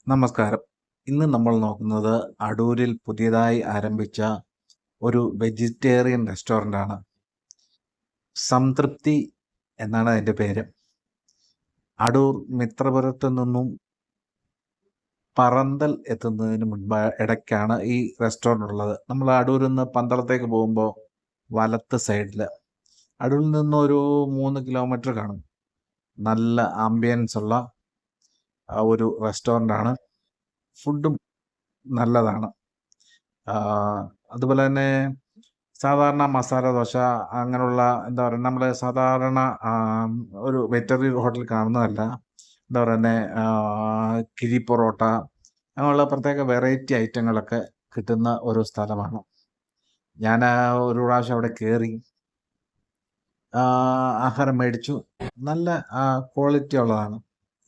നമസ്കാരം. ഇന്ന് നമ്മൾ നോക്കുന്നത് അടൂരിൽ പുതിയതായി ആരംഭിച്ച ഒരു വെജിറ്റേറിയൻ റെസ്റ്റോറൻ്റാണ്. സംതൃപ്തി എന്നാണ് അതിൻ്റെ പേര്. അടൂർ മിത്രപുരത്തു നിന്നും പറന്തൽ എത്തുന്നതിന് ഇടയ്ക്കാണ് ഈ റെസ്റ്റോറൻ്റ് ഉള്ളത്. നമ്മൾ അടൂരിൽ നിന്ന് പന്തളത്തേക്ക് പോകുമ്പോൾ വലത്ത് സൈഡിൽ, അടൂരിൽ നിന്ന് ഒരു 3 കിലോമീറ്റർ കാണും. നല്ല ആംബിയൻസ് ഉള്ള ഒരു റെസ്റ്റോറൻ്റാണ്. ഫുഡും നല്ലതാണ്. അതുപോലെ തന്നെ സാധാരണ മസാല ദോശ അങ്ങനെയുള്ള എന്താ പറയുക, നമ്മൾ സാധാരണ ഒരു വെറ്ററിനറി ഹോട്ടലിൽ കാണുന്നതല്ല. എന്താ പറയുന്നത്, കിഴി പൊറോട്ട അങ്ങനെയുള്ള പ്രത്യേക വെറൈറ്റി ഐറ്റങ്ങളൊക്കെ കിട്ടുന്ന ഒരു സ്ഥലമാണ്. ഞാൻ ഒരു പ്രാവശ്യം അവിടെ കയറി ആഹാരം മേടിച്ചു. നല്ല ക്വാളിറ്റി ഉള്ളതാണ്.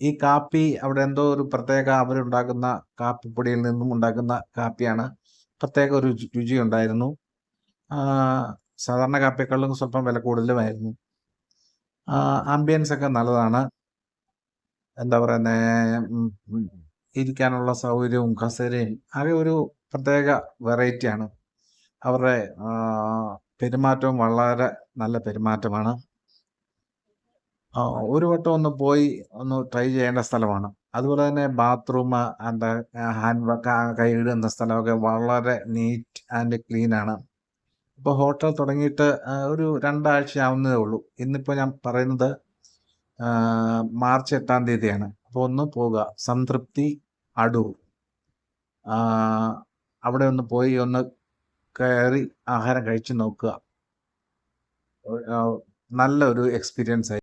ഈ കാപ്പി അവിടെ എന്തോ ഒരു പ്രത്യേക അവരുണ്ടാക്കുന്ന കാപ്പിപ്പൊടിയിൽ നിന്നും ഉണ്ടാക്കുന്ന കാപ്പിയാണ്. പ്രത്യേക ഒരു രുചി ഉണ്ടായിരുന്നു. സാധാരണ കാപ്പിയേക്കാളും സ്വല്പം വില കൂടുതലുമായിരുന്നു. ആംബിയൻസ് ഒക്കെ നല്ലതാണ്. എന്താ പറയുന്നത്, ഇരിക്കാനുള്ള സൗകര്യവും കസേരയും ആകെ ഒരു പ്രത്യേക വെറൈറ്റിയാണ്. അവരുടെ പെരുമാറ്റവും വളരെ നല്ല പെരുമാറ്റമാണ്. ഒരു വട്ടം ഒന്ന് പോയി ഒന്ന് ട്രൈ ചെയ്യേണ്ട സ്ഥലമാണ്. അതുപോലെ തന്നെ ബാത്റൂം, എന്താ ഹാൻഡ് കൈ കഴുകുന്ന സ്ഥലമൊക്കെ വളരെ നീറ്റ് ആൻഡ് ക്ലീൻ ആണ്. ഇപ്പോൾ ഹോട്ടൽ തുടങ്ങിയിട്ട് ഒരു 2 ആഴ്ച ആവുന്നതേ ഉള്ളൂ. ഇന്നിപ്പോൾ ഞാൻ പറയുന്നത് മാർച്ച് 8-ാം തീയതിയാണ്. അപ്പോൾ ഒന്ന് പോവുക, സംതൃപ്തി അടൂർ. അവിടെ ഒന്ന് പോയി ഒന്ന് കയറി ആഹാരം കഴിച്ചു നോക്കുക. നല്ലൊരു എക്സ്പീരിയൻസ് ആയി.